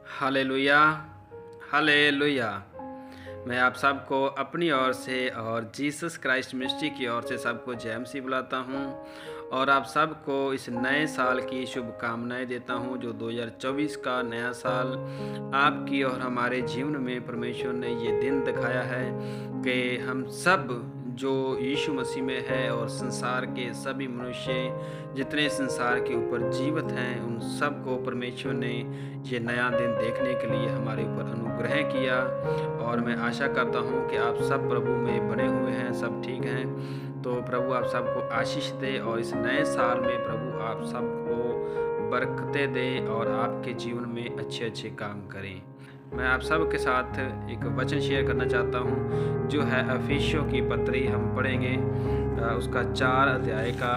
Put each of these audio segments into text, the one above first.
Hallelujah, hallelujah. मैं आप सबको अपनी ओर से और जीसस क्राइस्ट मिनिस्ट्री की ओर से सबको जय मसीह बुलाता हूँ और आप सबको इस नए साल की शुभकामनाएं देता हूँ। जो 2024 का नया साल आपकी और हमारे जीवन में परमेश्वर ने ये दिन दिखाया है कि हम सब जो यीशु मसीह में है और संसार के सभी मनुष्य जितने संसार के ऊपर जीवित हैं उन सब को परमेश्वर ने ये नया दिन देखने के लिए हमारे ऊपर अनुग्रह किया। और मैं आशा करता हूँ कि आप सब प्रभु में बने हुए हैं, सब ठीक हैं। तो प्रभु आप सबको आशीष दे और इस नए साल में प्रभु आप सबको बरकतें दे और आपके जीवन में अच्छे अच्छे काम करें। मैं आप सब के साथ एक वचन शेयर करना चाहता हूँ जो है अफिसियों की पत्री हम पढ़ेंगे। उसका 4 अध्याय का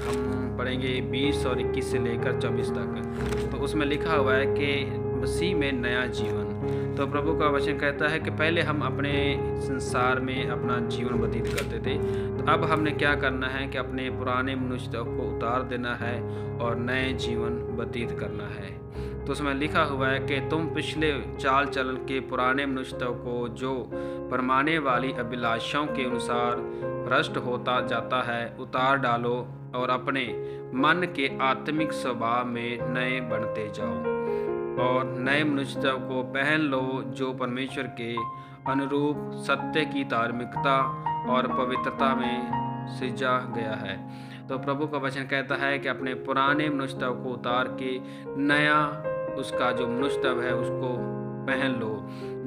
हम पढ़ेंगे 20 और 21 से लेकर 24 तक। तो उसमें लिखा हुआ है कि मसीह में नया जीवन। तो प्रभु का वचन कहता है कि पहले हम अपने संसार में अपना जीवन व्यतीत करते थे, तो अब हमने क्या करना है कि अपने पुराने मनुष्य को उतार देना है और नए जीवन व्यतीत करना है। तो उसमें लिखा हुआ है कि तुम पिछले चाल चलन के पुराने मनुष्य को जो परमाने वाली अभिलाषाओं के अनुसार भ्रष्ट होता जाता है उतार डालो और अपने मन के आत्मिक स्वभाव में नए बनते जाओ और नए मनुष्य को पहन लो जो परमेश्वर के अनुरूप सत्य की धार्मिकता और पवित्रता में सृजा गया है। तो प्रभु का वचन कहता है कि अपने पुराने मनुष्य को उतार के नया उसका जो मनुष्य है उसको पहन लो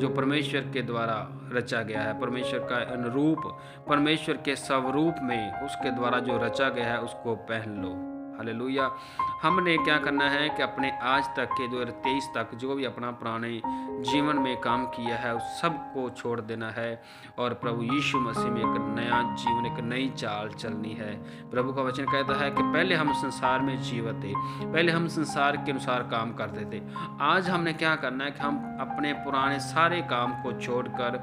जो परमेश्वर के द्वारा रचा गया है, परमेश्वर का अनुरूप, परमेश्वर के स्वरूप में उसके द्वारा जो रचा गया है उसको पहन लो। हालेलुया। हमने क्या करना है कि अपने आज तक के 2023 तक जो भी अपना पुराने जीवन में काम किया है उस सब को छोड़ देना है और प्रभु यीशु मसीह में एक नया जीवन, एक नई चाल चलनी है। प्रभु का वचन कहता है कि पहले हम संसार में जीवित थे, पहले हम संसार के अनुसार काम करते थे। आज हमने क्या करना है कि हम अपने पुराने सारे काम को छोड़कर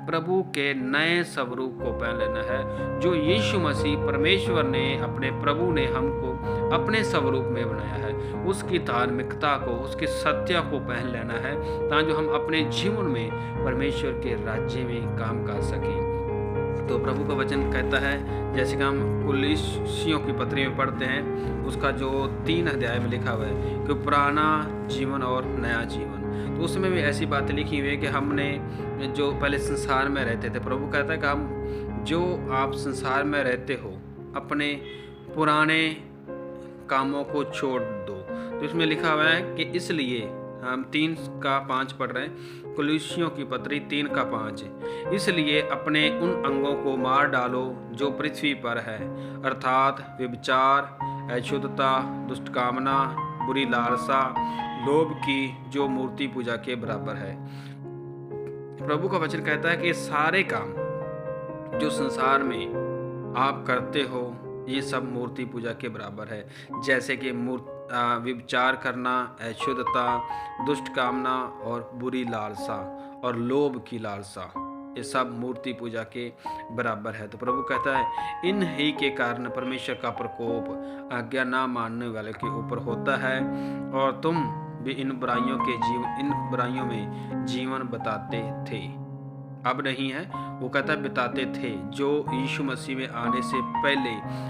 प्रभु के नए स्वरूप को पहन लेना है जो यीशु मसीह परमेश्वर ने, अपने प्रभु ने हमको अपने स्वरूप में बनाया है। उसकी धार्मिकता को, उसके सत्य को पहन लेना है ताकि हम अपने जीवन में परमेश्वर के राज्य में काम कर सकें। तो प्रभु का वचन कहता है, जैसे कि हम कुलिसियों की पत्री में पढ़ते हैं, उसका जो 3 अध्याय में लिखा हुआ है कि पुराना जीवन और नया जीवन। तो उसमें भी ऐसी बातें लिखी हुई है कि हमने जो पहले संसार में रहते थे, प्रभु कहता है कि हम जो आप संसार में रहते हो अपने पुराने कामों को छोड़ दो। तो इसमें लिखा हुआ है कि इसलिए हम 3 का 5 पढ़ रहे हैं, कुलिसियों की पत्री 3 का 5। इसलिए अपने उन अंगों को मार डालो जो पृथ्वी पर है, अर्थात व्यभिचार, अशुद्धता, दुष्टकामना, बुरी लालसा, लोभ की जो मूर्ति पूजा के बराबर है। प्रभु का वचन कहता है कि सारे काम जो संसार में आप करते हो ये सब मूर्ति पूजा के बराबर है। जैसे कि व्यभिचार करना, अशुद्धता, दुष्ट कामना और बुरी लालसा और लोभ की लालसा, ये सब मूर्ति पूजा के बराबर है। तो प्रभु कहता है इन ही के कारण परमेश्वर का प्रकोप आज्ञा ना मानने वाले के ऊपर होता है और तुम भी इन बुराइयों में जीवन बताते थे। अब नहीं है, वो कहता बिताते थे। जो यीशु मसीह में आने से पहले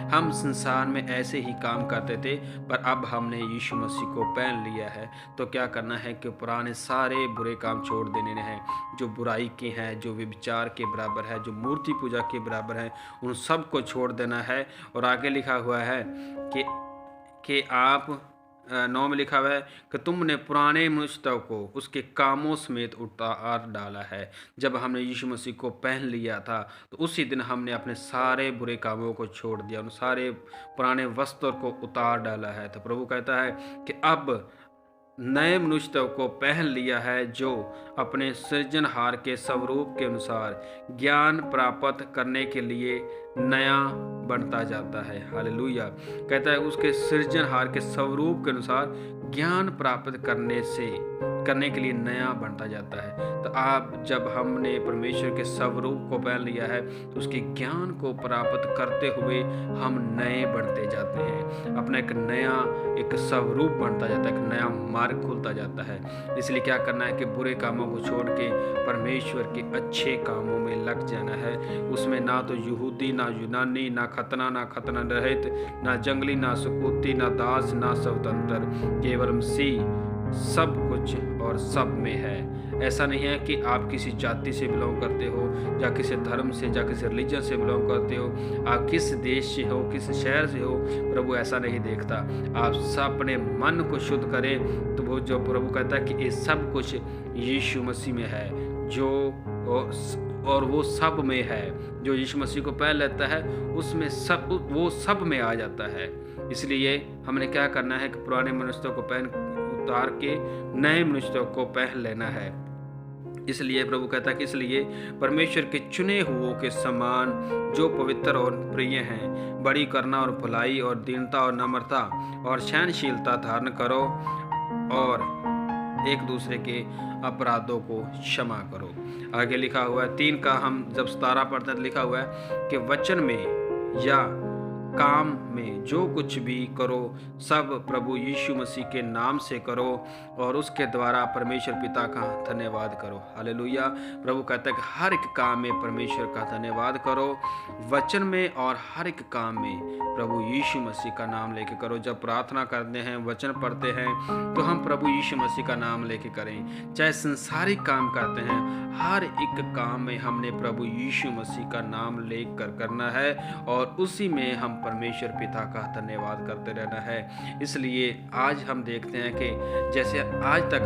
हम संसार में ऐसे ही काम करते थे, पर अब हमने यीशु मसीह को पहन लिया है। तो क्या करना है कि पुराने सारे बुरे काम छोड़ देने हैं जो बुराई के हैं, जो व्यभिचार के बराबर है, जो मूर्ति पूजा के बराबर है, उन सब को छोड़ देना है। और आगे लिखा हुआ है कि आप 9 में लिखा हुआ है कि तुमने पुराने मनुष्य को उसके कामों समेत उतार डाला है। जब हमने यीशु मसीह को पहन लिया था तो उसी दिन हमने अपने सारे बुरे कामों को छोड़ दिया, उन सारे पुराने वस्त्रों को उतार डाला है। तो प्रभु कहता है कि अब नए मनुष्य को पहन लिया है जो अपने सृजनहार के स्वरूप के अनुसार ज्ञान प्राप्त करने के लिए नया बनता जाता है। हालेलुया। कहता है उसके सृजनहार के स्वरूप के अनुसार ज्ञान प्राप्त करने से करने के लिए नया बनता जाता है। तो आप जब हमने परमेश्वर के स्वरूप को पहन लिया है तो उसके ज्ञान को प्राप्त करते हुए हम नए बनते जाते हैं, अपना एक स्वरूप बनता जाता है, एक नया मार्ग खुलता जाता है। इसलिए क्या करना है कि बुरे कामों को छोड़ के परमेश्वर के अच्छे कामों में लग जाना है। उसमें ना तो यहूदी, ना यूनानी, ना खतना रहित, ना जंगली, ना सुकूती, ना दास, ना स्वतंत्र, केवल मसीह सब कुछ और सब में है। ऐसा नहीं है कि आप किसी जाति से बिलोंग करते हो, या किसी धर्म से, या किसी रिलीजन से बिलोंग करते हो, आप किस देश से हो, किस शहर से हो, प्रभु ऐसा नहीं देखता। आप सब अपने मन को शुद्ध करें तो वो जो प्रभु कहता है कि ये सब कुछ यीशु मसीह में है, और वो सब में है। जो यीशु मसीह को पहन लेता है उसमें वो सब में आ जाता है। इसलिए हमने क्या करना है कि पुराने मनुष्यों को उतार के नए मनुष्यों को पहन लेना है। इसलिए प्रभु कहता है कि इसलिए परमेश्वर के चुने हुओं के समान जो पवित्र और प्रिय हैं, बड़ी करना और भलाई और दीनता और नम्रता और सहनशीलता धारण करो, और एक दूसरे के अपराधों को क्षमा करो। आगे लिखा हुआ है 3 का हम जब 17 पढ़ते हैं लिखा हुआ है कि वचन में या काम में जो कुछ भी करो सब प्रभु यीशु मसीह के नाम से करो, और उसके द्वारा परमेश्वर पिता का धन्यवाद करो। हालेलुया। प्रभु कहता है कि हर एक काम में परमेश्वर का धन्यवाद करो, वचन में और हर एक काम में प्रभु यीशु मसीह का नाम लेके करो। जब प्रार्थना करते हैं, वचन पढ़ते हैं, तो हम प्रभु यीशु मसीह का नाम लेके करें। चाहे संसारिक काम करते हैं, हर एक काम में हमने प्रभु यीशु मसीह का नाम लेकर करना है, और उसी में हम परमेश्वर पिता का धन्यवाद करते रहना है। इसलिए आज हम देखते हैं कि जैसे आज तक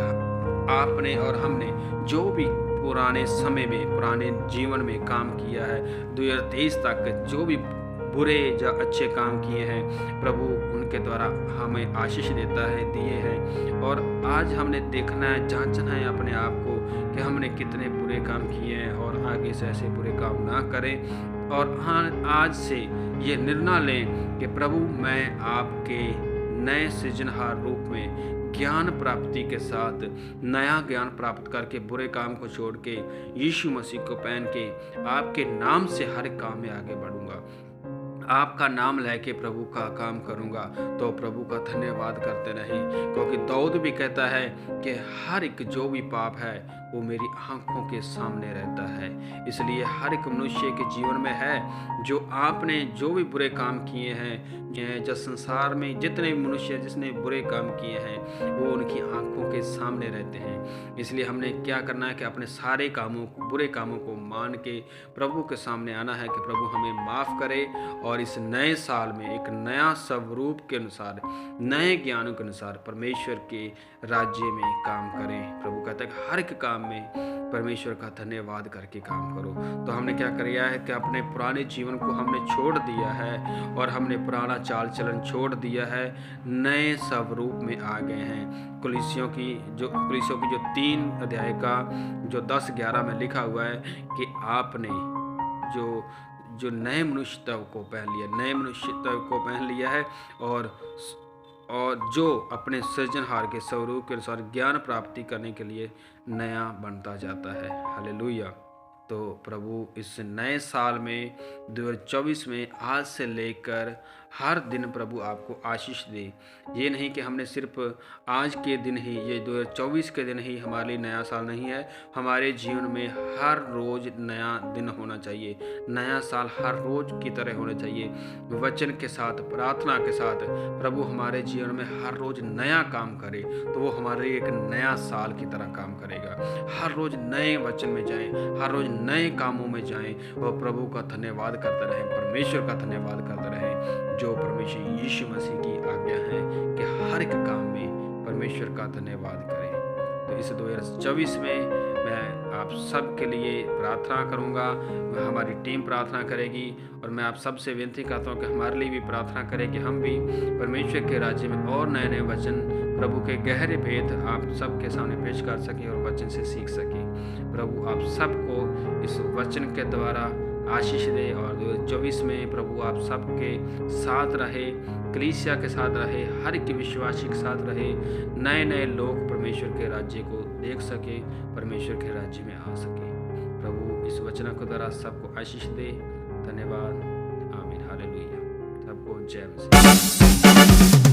आपने और हमने जो भी पुराने समय में, पुराने जीवन में काम किया है, 2023 तक जो भी बुरे या अच्छे काम किए हैं, प्रभु उनके द्वारा हमें आशीष देता है, दिए हैं। और आज हमने देखना है, जांचना है अपने आप को कि हमने कितने बुरे काम किए हैं, और आगे से ऐसे बुरे काम ना करें। और हाँ, आज से ये निर्णय लें कि प्रभु मैं आपके नए सृजनहार रूप में ज्ञान प्राप्ति के साथ नया ज्ञान प्राप्त करके बुरे काम को छोड़ के यीशु मसीह को पहन के आपके नाम से हर काम में आगे बढ़ूंगा, आपका नाम लेके प्रभु का काम करूंगा। तो प्रभु का धन्यवाद करते रहें, क्योंकि दाऊद भी कहता है कि हर एक जो भी पाप है वो मेरी आंखों के सामने रहता है। इसलिए हर एक मनुष्य के जीवन में है, जो आपने जो भी बुरे काम किए हैं, जो संसार में जितने मनुष्य जिसने बुरे काम किए हैं, वो उनकी आंखों के सामने रहते हैं। इसलिए हमने क्या करना है कि अपने सारे कामों को, बुरे कामों को मान के प्रभु के सामने आना है कि प्रभु हमें माफ़ करे, और इस नए साल में एक नया स्वरूप के अनुसार, नए ज्ञानों के अनुसार परमेश्वर के राज्य में काम करें। प्रभु कहता है कि हर एक काम में परमेश्वर का धन्यवाद करके काम करो। तो हमने क्या किया है कि अपने पुराने जीवन को हमने छोड़ दिया है, और हमने पुराना चाल चलन छोड़ दिया है, नए स्वरूप में आ गए हैं। कुलिसियों की जो 3 अध्याय का जो 10-11 में लिखा हुआ है कि आपने जो नए मनुष्यत्व को पहन लिया है, और जो अपने सृजनहार के स्वरूप के अनुसार ज्ञान प्राप्ति करने के लिए नया बनता जाता है। हालेलुया। तो प्रभु इस नए साल में 2024 में आज से लेकर हर दिन प्रभु आपको आशीष दे। ये नहीं कि हमने सिर्फ आज के दिन ही, ये 2024 के दिन ही हमारे लिए नया साल नहीं है। हमारे जीवन में हर रोज़ नया दिन होना चाहिए, नया साल हर रोज़ की तरह होना चाहिए। वचन के साथ, प्रार्थना के साथ प्रभु हमारे जीवन में हर रोज़ नया काम करे, तो वो हमारे लिए एक नया साल की तरह काम करेगा। हर रोज़ नए वचन में जाएं, हर रोज़ नए कामों में जाएं, और प्रभु का धन्यवाद करते रहें, परमेश्वर का धन्यवाद करते रहें, जो परमेश्वर यीशु मसीह की आज्ञा है कि हर एक काम में परमेश्वर का धन्यवाद करें। तो इस 2024 में मैं आप सब के लिए प्रार्थना करूंगा, हमारी टीम प्रार्थना करेगी, और मैं आप सबसे विनती करता हूं कि हमारे लिए भी प्रार्थना करें कि हम भी परमेश्वर के राज्य में और नए नए वचन, प्रभु के गहरे भेद आप सबके सामने पेश कर सकें और वचन से सीख सकें। प्रभु आप सबको इस वचन के द्वारा आशीष दे, और 2024 में प्रभु आप सबके साथ रहे, कलीसिया के साथ रहे, हर एक विश्वासी के साथ रहे, नए नए लोग परमेश्वर के राज्य को देख सके, परमेश्वर के राज्य में आ सके। प्रभु इस वचन को द्वारा सबको आशीष दे। धन्यवाद। आमीन। हालेलुया। सबको जय मसीह।